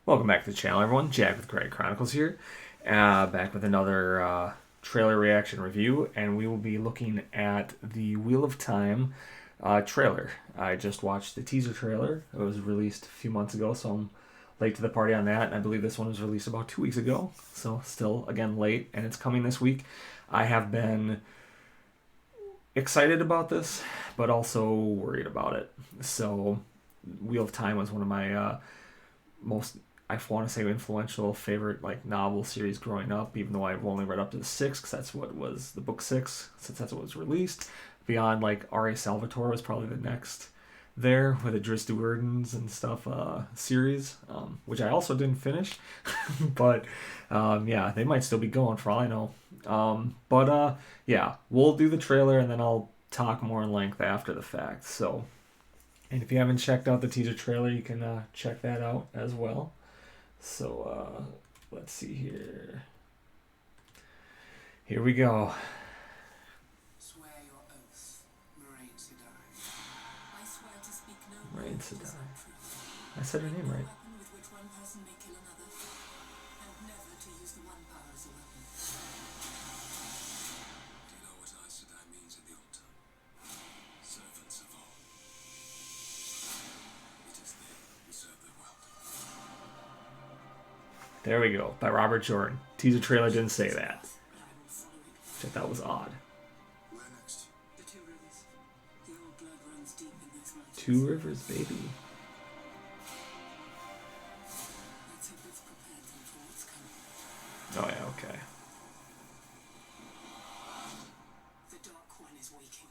Welcome back to the channel, everyone. Jack with Greg Chronicles here, back with another trailer reaction review, and we will be looking at the Wheel of Time trailer. I just watched the teaser trailer. It was released a few months ago, so I'm late to the party on that, and I believe this one was released about 2 weeks ago, so still, again, late, and it's coming this week. I have been excited about this, but also worried about it. So, Wheel of Time was one of my most, I want to say, influential favorite novel series growing up, even though I've only read up to the six because that's what was the book six, since that's what was released. Beyond, R.A. Salvatore was probably the next there with Idris Duerdens and stuff series, which I also didn't finish, but yeah, they might still be going for all I know. But yeah, we'll do the trailer and then I'll talk more in length after the fact. So, and if you haven't checked out the teaser trailer, you can check that out as well. So let's see here. Here we go. Swear your oath, Moraine Sedai. I swear to speak no Moraine word that is Sedai. not true. I said her name No right. weapon with which one person may kill another, and never to use the one power as a weapon. Do you know what Aes Sedai means in the old tongue? Servants of all. It is they who serve the world. There we go, by Robert Jordan. Teaser trailer didn't say that, But I will follow it. which I thought was odd. Where next? The two rivers. The old blood runs deep in those mountains. Two Rivers, baby. Let's hope it's prepared them for what's coming. Oh yeah, okay. The Dark One is waking.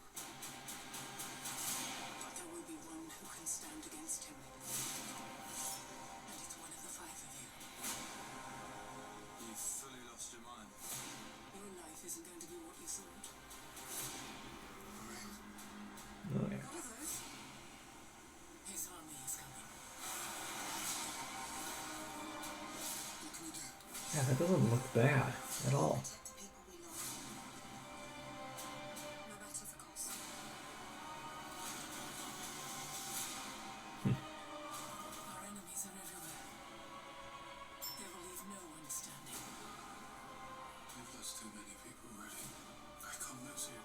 But there will be one who can stand against him. And it's one of the five of you. You've fully lost your mind. Your life isn't going to be what you thought. Moraine, Oh yeah. What are those? His army is coming. what can we do? Yeah, that doesn't look bad at all. Protect the people we love. No matter the cost. Our enemies are everywhere. They will leave no one standing. We've lost too many people already. I can't lose you.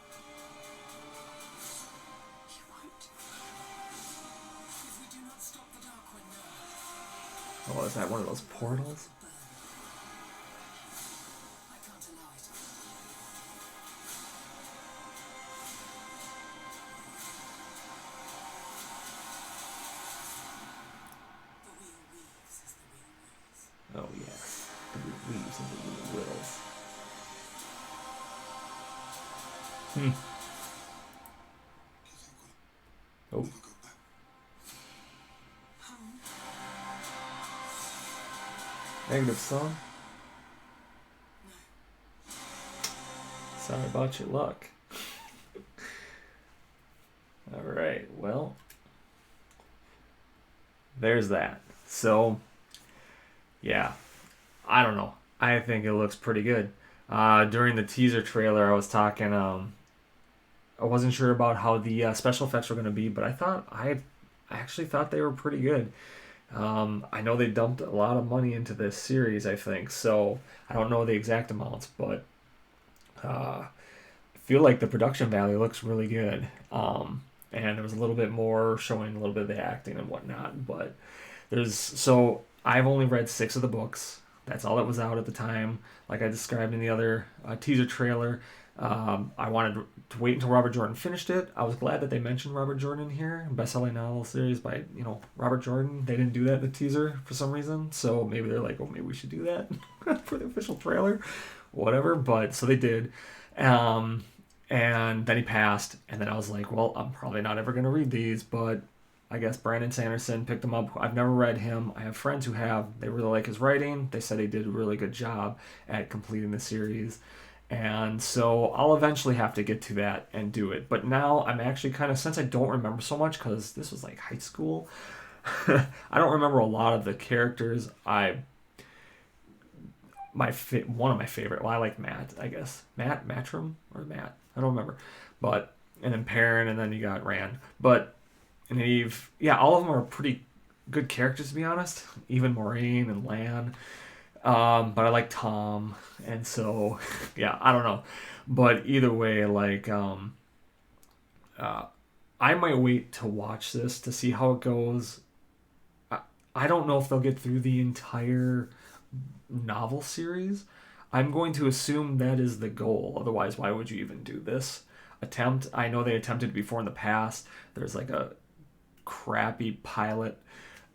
You won't. If we do not stop the Dark One now, Oh, is that one of those portals? burn. I can't allow it. The wheel weaves as the wheel wills. Oh yes, the leaves and the wills. Do you think Oh, we'll go back? Home. negative song. No. Sorry about your luck. All right, well, there's that. So, yeah, I don't know. I think it looks pretty good. During the teaser trailer, I was talking. I wasn't sure about how the special effects were going to be, but I actually thought they were pretty good. I know they dumped a lot of money into this series, I think. So I don't know the exact amounts, but I feel like the production value looks really good. And there was a little bit more showing a little bit of the acting and whatnot. But so I've only read 6 of the books. That's all that was out at the time. Like I described in the other teaser trailer, I wanted to wait until Robert Jordan finished it. I was glad that they mentioned Robert Jordan in here, best-selling novel series by Robert Jordan. They didn't do that in the teaser for some reason, so maybe they're like, oh, maybe we should do that for the official trailer, whatever. But so they did, and then he passed, and then I was like, well, I'm probably not ever gonna read these, but I guess Brandon Sanderson picked them up. I've never read him. I have friends who have. They really like his writing. They said he did a really good job at completing the series. And so I'll eventually have to get to that and do it. But now I'm actually kind of, since I don't remember so much, because this was like high school, I don't remember a lot of the characters. One of my favorite, well, I like Matt, I guess. Matrim? Or Matt? I don't remember. But, and then Perrin, and then you got Rand. But, and Eve, yeah, all of them are pretty good characters, to be honest. Even Moraine and Lan. But I like Tom, and so yeah, I don't know. But either way, like uh, I might wait to watch this to see how it goes. I, I don't know if they'll get through the entire novel series. I'm going to assume that is the goal. Otherwise, why would you even do this attempt? I know they attempted before in the past. There's like a crappy pilot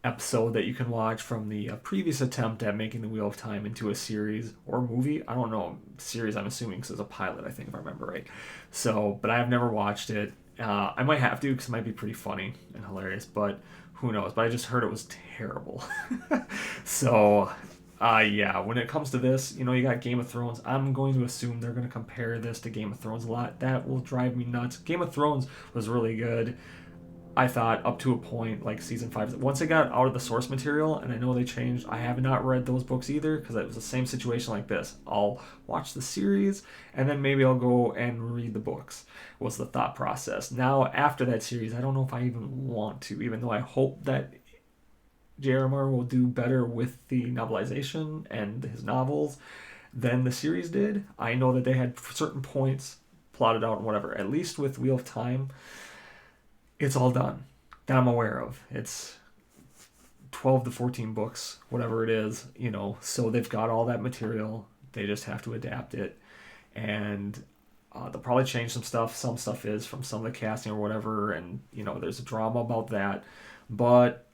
episode that you can watch from the previous attempt at making the Wheel of Time into a series or movie. I don't know, series I'm assuming because it's a pilot, I think, if I remember right. So, but I have never watched it. I might have to because it might be pretty funny and hilarious, but who knows? But I just heard it was terrible. So, yeah, when it comes to this, you got Game of Thrones. I'm going to assume they're going to compare this to Game of Thrones a lot. That will drive me nuts. Game of Thrones was really good. I thought up to a point, like season 5. Once it got out of the source material, and I know they changed, I have not read those books either because it was the same situation like this. I'll watch the series, and then maybe I'll go and read the books, was the thought process. Now, after that series, I don't know if I even want to, even though I hope that J.R.R. will do better with the novelization and his novels than the series did. I know that they had certain points plotted out and whatever. At least with Wheel of Time, it's all done that I'm aware of. It's 12 to 14 books, whatever it is, so they've got all that material. They just have to adapt it. And they'll probably change some stuff. Some stuff is from some of the casting or whatever. And, there's a drama about that. But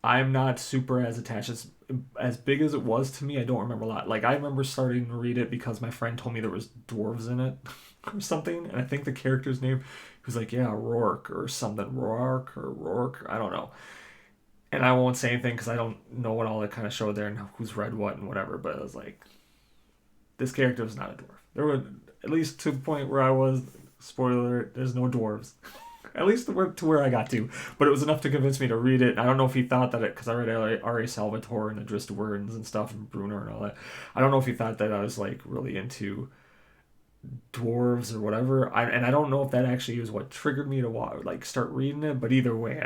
I'm not super as attached as big as it was to me. I don't remember a lot. Like I remember starting to read it because my friend told me there was dwarves in it or something, and I think the character's name was like, yeah, Rourke or something, Rourke, I don't know. And I won't say anything because I don't know what all that kind of showed there and who's read what and whatever. But I was like, this character was not a dwarf. There were at least to the point where I was. Spoiler alert, there's no dwarves. At least to where I got to. But it was enough to convince me to read it. I don't know if he thought that because I read R.A. Salvatore and Adrista Words and stuff and Bruner and all that. I don't know if he thought that I was like really into dwarves or whatever. I don't know if that actually was what triggered me to start reading it. But either way,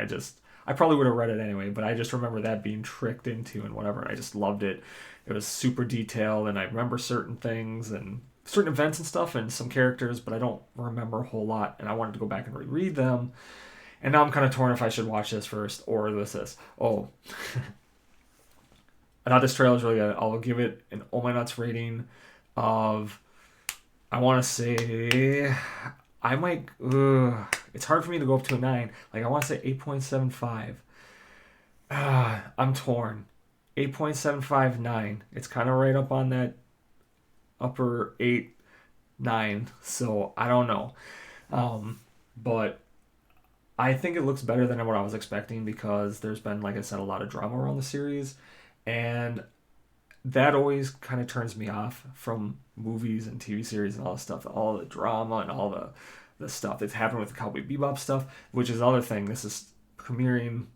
I probably would have read it anyway. But I just remember that being tricked into and whatever. And I just loved it. It was super detailed, and I remember certain things and certain events and stuff and some characters, but I don't remember a whole lot, and I wanted to go back and reread them. And now I'm kind of torn if I should watch this first or this. Oh, I thought this trailer was really good. I'll give it an Oh My Nuts rating of, I want to say, I might, it's hard for me to go up to a 9. Like, I want to say 8.75. I'm torn. 8.75, 9. It's kind of right up on that upper 8, 9. So I don't know. But I think it looks better than what I was expecting because there's been, like I said, a lot of drama around the series. And that always kind of turns me off from movies and TV series and all this stuff. All the drama and all the stuff that's happened with the Cowboy Bebop stuff, which is the other thing. This is premiering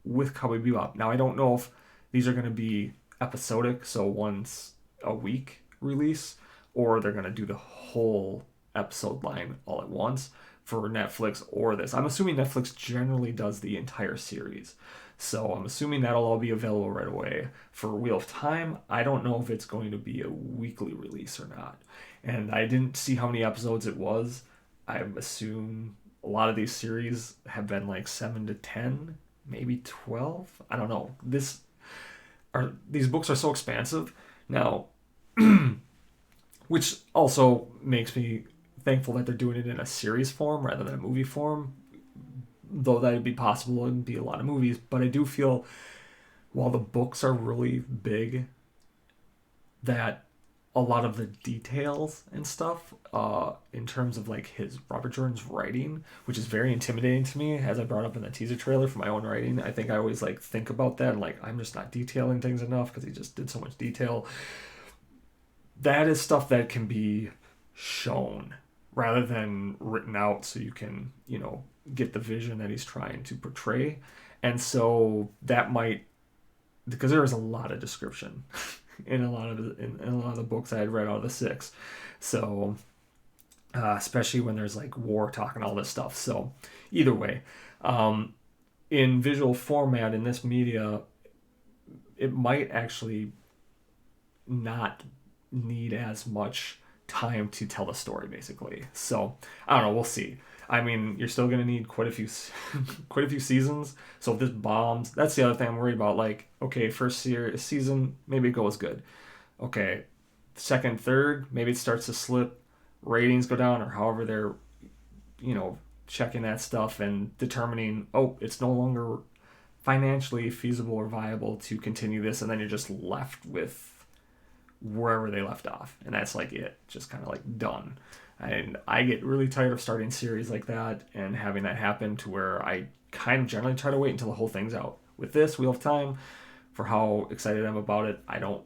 with Cowboy Bebop. Now, I don't know if these are going to be episodic, so once a week release, or they're going to do the whole episode line all at once for Netflix or this. I'm assuming Netflix generally does the entire series. So I'm assuming that'll all be available right away. For Wheel of Time, I don't know if it's going to be a weekly release or not. And I didn't see how many episodes it was. I assume a lot of these series have been like 7 to 10, maybe 12. I don't know. These books are so expansive. Now, which also makes me thankful that they're doing it in a series form rather than a movie form, though that would be possible and be a lot of movies. But I do feel while the books are really big, that a lot of the details and stuff in terms of like Robert Jordan's writing, which is very intimidating to me, as I brought up in the teaser trailer for my own writing. I think I always like think about that and like I'm just not detailing things enough because he just did so much detail. That is stuff that can be shown rather than written out so you can, get the vision that he's trying to portray. And so that might, because there is a lot of description in a lot of the books I had read out of the 6. So especially when there's like war talk and all this stuff. So either way, in visual format in this media, it might actually not need as much time to tell the story, basically. So I don't know, we'll see. I mean, you're still gonna need quite a few quite a few seasons. So if this bombs, that's the other thing I'm worried about. Like, okay, first season, maybe it goes good. Okay, second, third, maybe it starts to slip, ratings go down, or however they're, you know, checking that stuff and determining, oh, it's no longer financially feasible or viable to continue this, and then you're just left with wherever they left off, and that's like it, just kind of like done. And I get really tired of starting series like that and having that happen, to where I kind of generally try to wait until the whole thing's out. With this Wheel of Time, for how excited I'm about it, I don't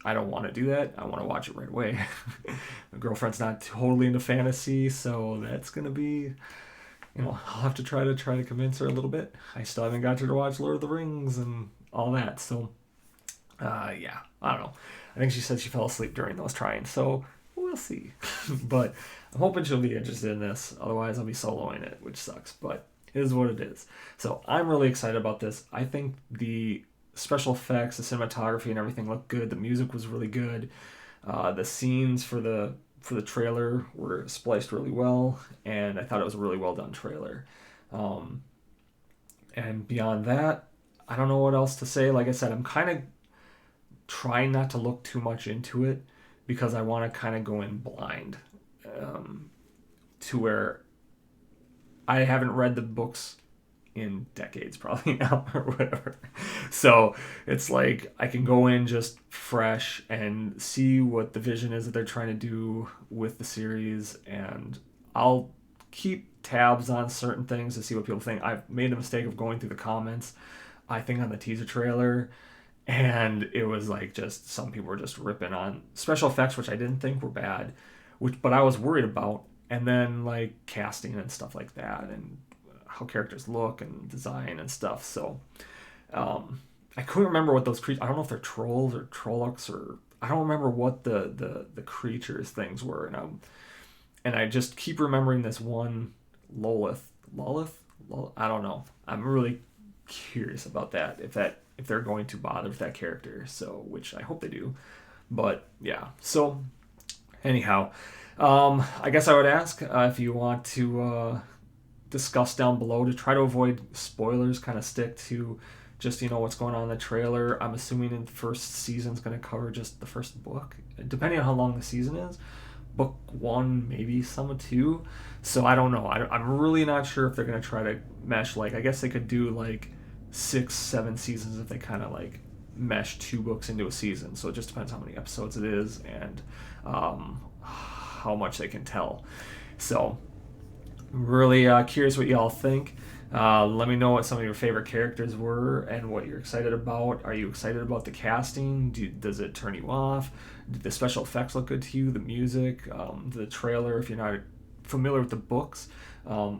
want to do that. I want to watch it right away. My girlfriend's not totally into fantasy, so that's gonna be, you know, I'll have to try to convince her a little bit. I still haven't got her to watch Lord of the Rings and all that, so yeah, I don't know. I think she said she fell asleep during those trying, so we'll see. But I'm hoping she'll be interested in this. Otherwise, I'll be soloing it, which sucks, but it is what it is. So I'm really excited about this. I think the special effects, the cinematography, and everything looked good. The music was really good. The scenes for the trailer were spliced really well, and I thought it was a really well done trailer. And beyond that, I don't know what else to say. Like I said, I'm kind of trying not to look too much into it, because I want to kind of go in blind, to where I haven't read the books in decades probably now or whatever. So it's like I can go in just fresh and see what the vision is that they're trying to do with the series, and I'll keep tabs on certain things to see what people think. I've made the mistake of going through the comments, I think, on the teaser trailer, and it was like, just some people were just ripping on special effects, which I didn't think were bad, but I was worried about, and then like casting and stuff like that, and how characters look and design and stuff. So I couldn't remember what those creatures, I don't know if they're trolls or trollocs, or I don't remember what the creatures things were, and I just keep remembering this one Lolith. I don't know. I'm really curious about that, if they're going to bother with that character, so, which I hope they do. But yeah, so anyhow, I guess I would ask if you want to discuss down below, to try to avoid spoilers, kind of stick to just, you know, what's going on in the trailer. I'm assuming the first season's going to cover just the first book, depending on how long the season is. Book 1, maybe some of 2. So I don't know. I'm really not sure if they're going to try to mesh, like, I guess they could do like 6-7 seasons if they kind of like mesh 2 books into a season. So it just depends how many episodes it is, and how much they can tell. So I'm really curious what y'all think. Let me know what some of your favorite characters were and what you're excited about. Are you excited about the casting? Does it turn you off? Did the special effects look good to you? The music, the trailer, if you're not familiar with the books, does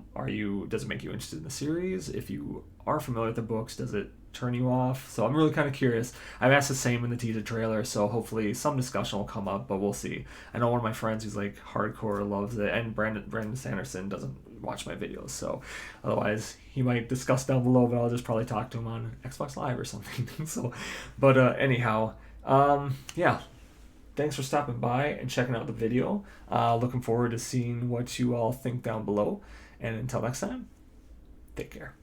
it make you interested in the series? If you are familiar with the books, does it turn you off? So I'm really kind of curious. I've asked the same in the teaser trailer, so hopefully some discussion will come up, but we'll see. I know one of my friends who's like hardcore loves it, and Brandon Sanderson doesn't watch my videos, so otherwise he might discuss down below, but I'll just probably talk to him on Xbox Live or something. So, but anyhow, yeah. Thanks for stopping by and checking out the video. Looking forward to seeing what you all think down below. And until next time, take care.